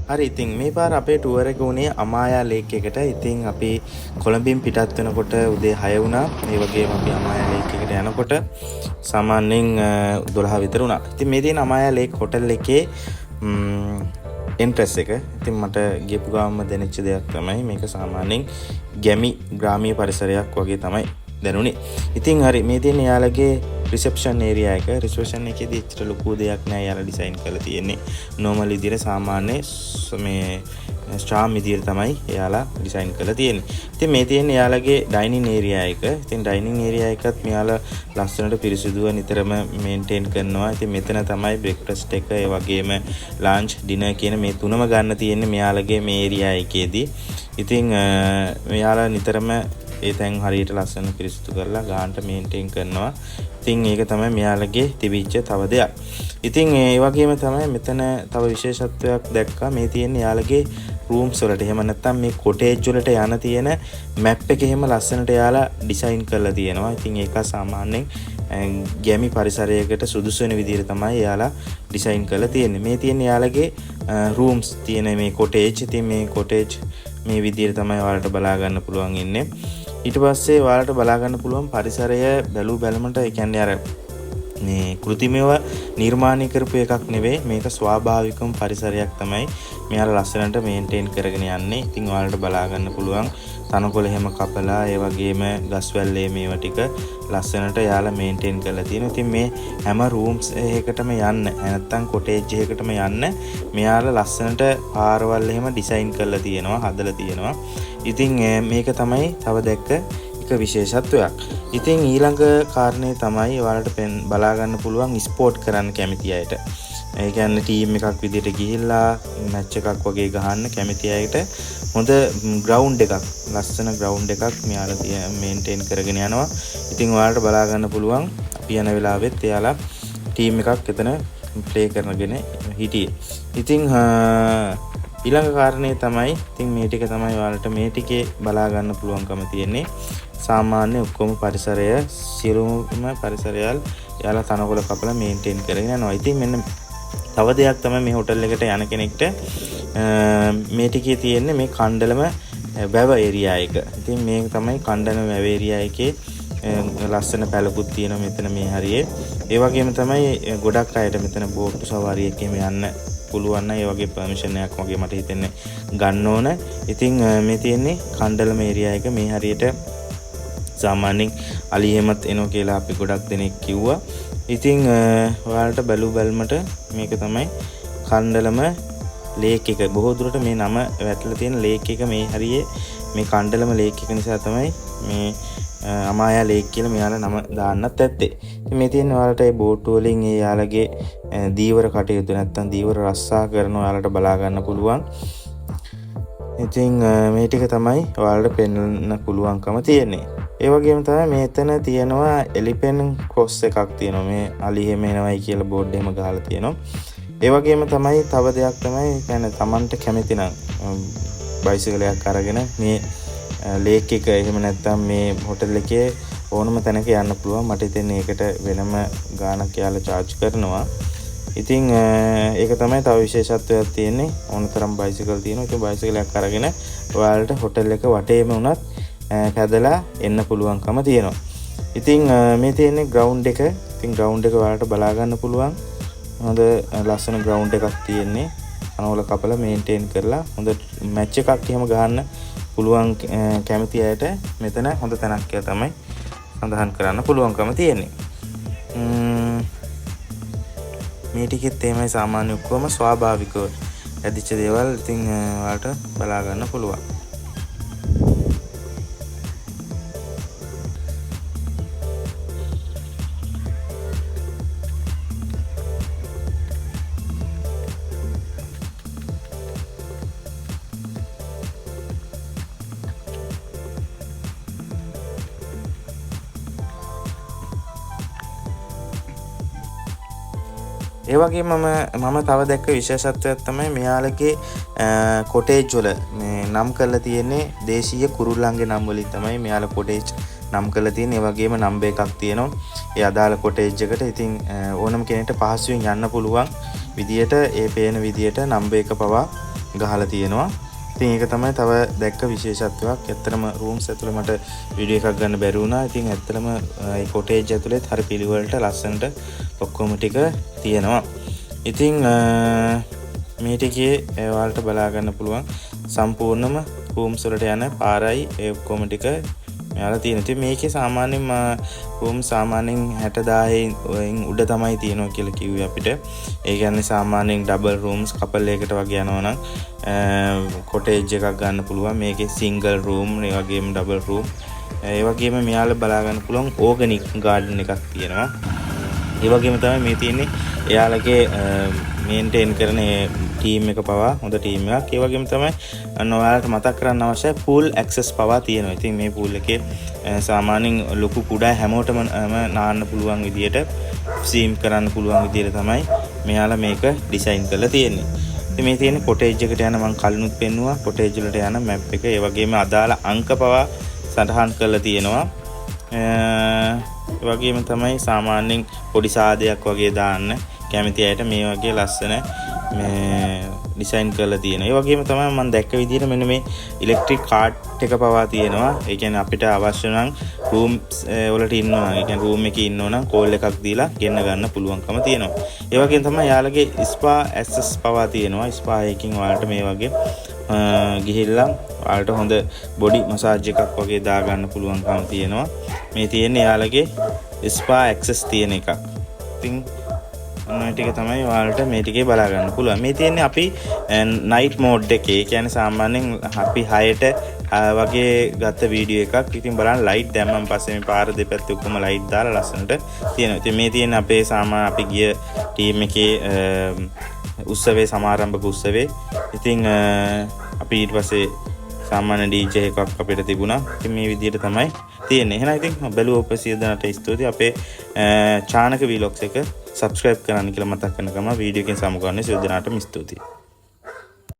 හරි ඉතින් මේ පාර අපේ ටුවර් එක උනේ අමායා ලේක් එකට. ඉතින් අපි කොළඹින් පිටත් වෙනකොට උදේ 6 වුණා. ඒ වගේම අපි අමායා ලේක් එකට යනකොට සාමාන්‍යයෙන් 12 විතර වුණා. ඉතින් මේ තියෙන අමායා ලේක් හොටල් එකේ එන්ට්‍රස් එක. ඉතින් මට ගියපු ගාමම දැනෙච්ච දෙයක් තමයි මේක සාමාන්‍යයෙන් ගැමි ග්‍රාමීය පරිසරයක් වගේ තමයි දැනුනේ. ඉතින් හරි මේ තියෙන යාළගේ රිසෙප්ෂන් ඒරියා එක. රිසෙප්ෂන් එකේදී ඇත්තට ලොකු දෙයක් නෑ. යාලා ඩිසයින් කරලා තියෙන්නේ නෝමල් විදියට සාමාන්‍ය මේ ස්ටාම් විදියට තමයි යාලා ඩිසයින් කරලා තියෙන්නේ. ඉතින් මේ තියෙන යාළගේ ඩයිනින් ඒරියා එක. ඉතින් ඩයිනින් ඒරියා එකත් මෙයාලා ලස්සනට පිරිසිදුව නිතරම මේන්ටේන් කරනවා. ඉතින් මෙතන තමයි බ්‍රෙක්ෆාස්ට් එක ඒ වගේම ලන්ච් ඩිනර් කියන මේ තුනම ගන්න තියෙන්නේ මෙයාලගේ මේ ඒරියා එකේදී. ඉතින් මෙයාලා නිතරම ඒ තැන් හරියට ලස්සන පිරිසිදු කරලා ගානට මේන්ටේන් කරනවා. ඉතින් ඒක තමයි මෙයාලගේ තිබිච්ච තව දෙයක්. ඉතින් ඒ වගේම තමයි මෙතන තව විශේෂත්වයක් දැක්කා. මේ තියෙන යාලගේ රූම්ස් වලට එහෙම නැත්නම් මේ කොටේජ් වලට යන තියෙන මැප් එක එහෙම ලස්සනට යාලා ඩිසයින් කරලා තියෙනවා. ඉතින් ඒක සාමාන්‍යයෙන් ගැමි පරිසරයකට සුදුසු වෙන විදිහට තමයි යාලා ඩිසයින් කරලා තියෙන්නේ. මේ තියෙන යාලගේ රූම්ස් තියෙන මේ කොටේජ්. ඉතින් මේ කොටේජ් මේ විදිහට තමයි ඔයාලට බලා ගන්න පුළුවන් ඉන්නේ. ඊට පස්සේ ඔයාලට බලා ගන්න පුළුවන් පරිසරය බැලු බැලමට ඒ කියන්නේ අර මේ කෘතිමව නිර්මාණය කරපු එකක් නෙවෙයි. මේක ස්වාභාවිකම පරිසරයක් තමයි මෙයාලා ලස්සනට මේන්ටේන් කරගෙන යන්නේ. ඉතින් ඔයාලට බලා ගන්න පුළුවන් තනකොළ එහෙම කපලා ඒ වගේම ගස් වැල්ලේ මේවා ටික ලස්සනට යාලා මේන්ටේන් කරලා තියෙනවා. ඉතින් මේ හැම රූම්ස් එකකටම යන්න නැත්නම් කොටේජ් එකකටම යන්න මෙයාලා ලස්සනට පාරවල් එහෙම ඩිසයින් කරලා තියෙනවා, හදලා තියෙනවා. ඉතින් මේක තමයි තව දැක්ක එක විශේෂත්වයක්. ඉතින් ඊළඟ කාරණේ තමයි ඔයාලට බලා ගන්න පුළුවන් ස්පෝර්ට් කරන්න කැමති අයට. ඒ කියන්නේ ටීම් එකක් විදිහට ගිහිල්ලා මැච් එකක් වගේ ගහන්න කැමති අයට හොඳ ග්‍රවුන්ඩ් එකක්, ලස්සන ග්‍රවුන්ඩ් එකක් මෙයාලා මේන්ටේන් කරගෙන යනවා. ඉතින් ඔයාලට බලා ගන්න පුළුවන් අපි යන වෙලාවෙත් එයාලා ටීම් එකක් එතන ප්ලේ කරනගෙන හිටියේ. ඉතින් ඊළඟ කාරණේ තමයි ඉතින් මේ ටික තමයි ඔයාලට මේ ටිකේ බලා ගන්න පුළුවන්කම තියෙන්නේ. සාමාන්‍ය ඔක්කොම පරිසරය සියලුම පරිසරයල් යාලා තනකොළ කපලා මේන්ටේන් කරගෙන යනවා. ඉතින් මෙන්න තව දෙයක් තමයි මේ හොටල් එකට යන කෙනෙක්ට මේ ටිකේ තියෙන්නේ මේ කණ්ඩලම වැව ඒරියා එක. ඉතින් මේක තමයි කණ්ඩලම වැව ඒරියා එකේ ලස්සන පැලකුත් තියෙනවා මෙතන මේ හරියේ. ඒ වගේම තමයි ගොඩක් අයට මෙතන බෝට්ටු සවාරියකම යන්න පුළුවන් නම් ඒ වගේ පර්මිෂන් එකක් වගේ මට හිතෙන්නේ ගන්න ඕන. ඉතින් මේ තියෙන්නේ කණ්ඩලම ඒරියා එක මේ හරියට සාමාන්‍යයෙන් අලි එහෙමත් එනවා කියලා අපි ගොඩක් දෙනෙක් කිව්වා. ඉතින් ඔයාලට බැලු බැලමට මේක තමයි කණ්ඩලම ලේක් එක. බොහෝ දුරට මේ නම වැටලා තියෙන ලේක් එක මේ හරියේ මේ කණ්ඩලම ලේක් එක නිසා තමයි මේ අමායා ලේක් කියලා මෙයාලා නම දාන්නත් ඇත්තේ. ඉතින් මේ තියෙන ඔයාලට ඒ බෝට් වලින් ඒ යාලගේ දීවර කටයුතු නැත්තම් දීවර රස්සා කරන ඔයාලට බලා ගන්න පුළුවන්. ඉතින් මේ ටික තමයි ඔයාලට පෙන්වන්න පුළුවන්කම තියෙන්නේ. ඒ වගේම තමයි මෙතන තියෙනවා එලිපෙන් ක්‍රොස් එකක් තියෙනවා. මේ අලි එහෙම එනවයි කියලා බෝඩ් එහෙම ගහලා තියෙනවා. ඒ වගේම තමයි තව දෙයක් තමයි කියන්නේ Tamanට කැමති නම් බයිසිකලයක් අරගෙන මේ ලේක් එක එහෙම නැත්නම් මේ හොටල් එකේ ඕනම තැනක යන්න පුළුවන්. මට හිතෙන්නේ ඒකට වෙනම ගාණක් යාලා charge කරනවා. ඉතින් ඒක තමයි තව විශේෂත්වයක් තියෙන්නේ. ඕනතරම් බයිසිකල් තියෙනවා. ඉතින් බයිසිකලයක් අරගෙන ඔයාලට හොටල් එක වටේම උනත් පැදලා එන්න පුළුවන්කම තියෙනවා. ඉතින් මේ තියෙන්නේ ග්‍රවුන්ඩ් එක. ඉතින් ග්‍රවුන්ඩ් එක ඔයාලට බලා ගන්න පුළුවන්. හොඳ ලස්සන ග්‍රවුන්ඩ් එකක් තියෙන්නේ. අනවල කපලා මේන්ටේන් කරලා හොඳ මැච් එකක් එහෙම ගහන්න පුළුවන් කැමති අයට මෙතන හොඳ තැනක් කියලා තමයි සඳහන් කරන්න පුළුවන්කම තියෙන්නේ. මේ ටිකෙත් එහෙමයි සාමාන්‍ය ඔක්කොම ස්වාභාවිකව ඇදිච්ච දේවල්. ඉතින් ඔයාලට බලා ගන්න පුළුවන්. ඒ වගේම මම තව දැක්ක විශේෂත්වයක් තමයි මෙයාලගේ කොටේජ් වල මේ නම් කරලා තියෙන්නේ දේශීය කුරුල්ලන්ගේ නම් වලින් තමයි මෙයාලා කොටේජ් නම් කරලා තියෙන්නේ. ඒ වගේම නම්බර් එකක් තියෙනවා ඒ අදාළ කොටේජ් එකට. ඉතින් ඕනම කෙනෙක්ට පහසුවෙන් යන්න පුළුවන් විදියට ඒ පේන විදියට නම්බර් එක පවා ගහලා තියෙනවා. ඉතින් ඒක තමයි තව දැක්ක විශේෂත්වයක්. ඇත්තටම රූම්ස් ඇතුළේ මට වීඩියෝ එකක් ගන්න බැරි වුණා. ඉතින් ඇත්තටම මේ කොටේජ් ඇතුළේ හරි පිළිවෙලට ලස්සනට ඔක්කොම ටික තියෙනවා. ඉතින් මේ ටිකේ ඔයාලට බලා ගන්න පුළුවන් සම්පූර්ණම රූම්ස් වලට යන පාරයි ඒ ඔක්කොම ටික මෙයාලා තියෙනවා. ඉතින් මේකේ සාමාන්‍යයෙන් රූම් සාමාන්‍යයෙන් 60000න් උඩ තමයි තියෙනවා කියලා කිව්වේ අපිට. ඒ කියන්නේ සාමාන්‍යයෙන් ඩබල් රූම්ස් කපල් එකකට වගේ යනවා නම් කොටේජ් එකක් ගන්න පුළුවන්. මේකේ සිංගල් රූම්, ඒ වගේම ඩබල් රූම්, ඒ වගේම මෙයාලා බලා ගන්න පුළුවන් ඕගනික් ගාඩන් එකක් තියෙනවා. ඒ වගේම තමයි මේ තියෙන්නේ එයාලගේ මේන්ටේන් කරන ටීම් එක පවා හොඳ ටීම් එකක්. ඒ වගේම තමයි ඔයාලට මතක් කරන්න අවශ්‍ය pool access පවා තියෙනවා. ඉතින් මේ pool එකේ සාමාන්‍යයෙන් ලොකු කුඩා හැමෝටම නාන්න පුළුවන් විදියට සීම් කරන්න පුළුවන් විදියට තමයි මෙයාලා මේක ඩිසයින් කරලා තියෙන්නේ. ඉතින් මේ තියෙන්නේ කොටේජ් එකට යන මම කලිනුත් පෙන්නුවා කොටේජ් වලට යන මැප් එක. ඒ වගේම අදාළ අංක පවා සටහන් කරලා තියෙනවා. ඒ වගේම තමයි සාමාන්‍යයෙන් පොඩි සාදයක් වගේ දාන්න කැමති අයට මේ වගේ ලස්සන මේ ඩිසයින් කරලා තියෙනවා. ඒ වගේම තමයි මම දැක්ක විදිහට මෙන්න මේ ඉලෙක්ට්‍රික් කාට් එක පවා තියෙනවා. ඒ කියන්නේ අපිට අවශ්‍ය නම් රූම්ස් වලට ඉන්නවා. ඒ කියන්නේ රූම් එකේ ඉන්නවා නම් කෝල් එකක් දීලා ගෙන්න ගන්න පුළුවන්කම තියෙනවා. ඒ වගේම තමයි යාළගේ ස්පා ඇක්සස් පවා තියෙනවා. ස්පා එකකින් ඔයාලට මේ වගේ ගිහිල්ලා ඔයාලට හොඳ බොඩි මසාජ් එකක් වගේ දා ගන්න පුළුවන්කම තියෙනවා. මේ තියෙන්නේ යාළගේ ස්පා ඇක්සස් තියෙන එකක්. ඉතින් මේ ටික තමයි ඔයාලට මේ ටිකේ බලා ගන්න පුළුවන්. මේ තියෙන්නේ අපි නයිට් මෝඩ් එකේ. ඒ කියන්නේ සාමාන්‍යයෙන් අපි 6ට වගේ ගත්ත වීඩියෝ එකක්. ඉතින් බලන්න ලයිට් දැම්මන් පස්සේ මේ පාර දෙපැත්තේ ඔක්කොම ලයිට් දාලා ලස්සනට තියෙනවා. ඉතින් මේ තියෙන අපේ අපි ගිය ටීම් එකේ උත්සවයේ සමාරම්භක උත්සවයේ. ඉතින් අපි ඊට පස්සේ සාමාන්‍ය DJ එකක් අපිට තිබුණා. ඉතින් මේ විදිහට තමයි තියෙන්නේ. එහෙනම් ඉතින් බැලුව ඔබ සියලු දෙනාට ස්තුතියි. අපේ චානක vlogs එක subscribe කරන්න කියලා මතක් කරන ගමන් වීඩියෝ එකෙන් සමු ගන්න සියලු දෙනාටම ස්තුතියි.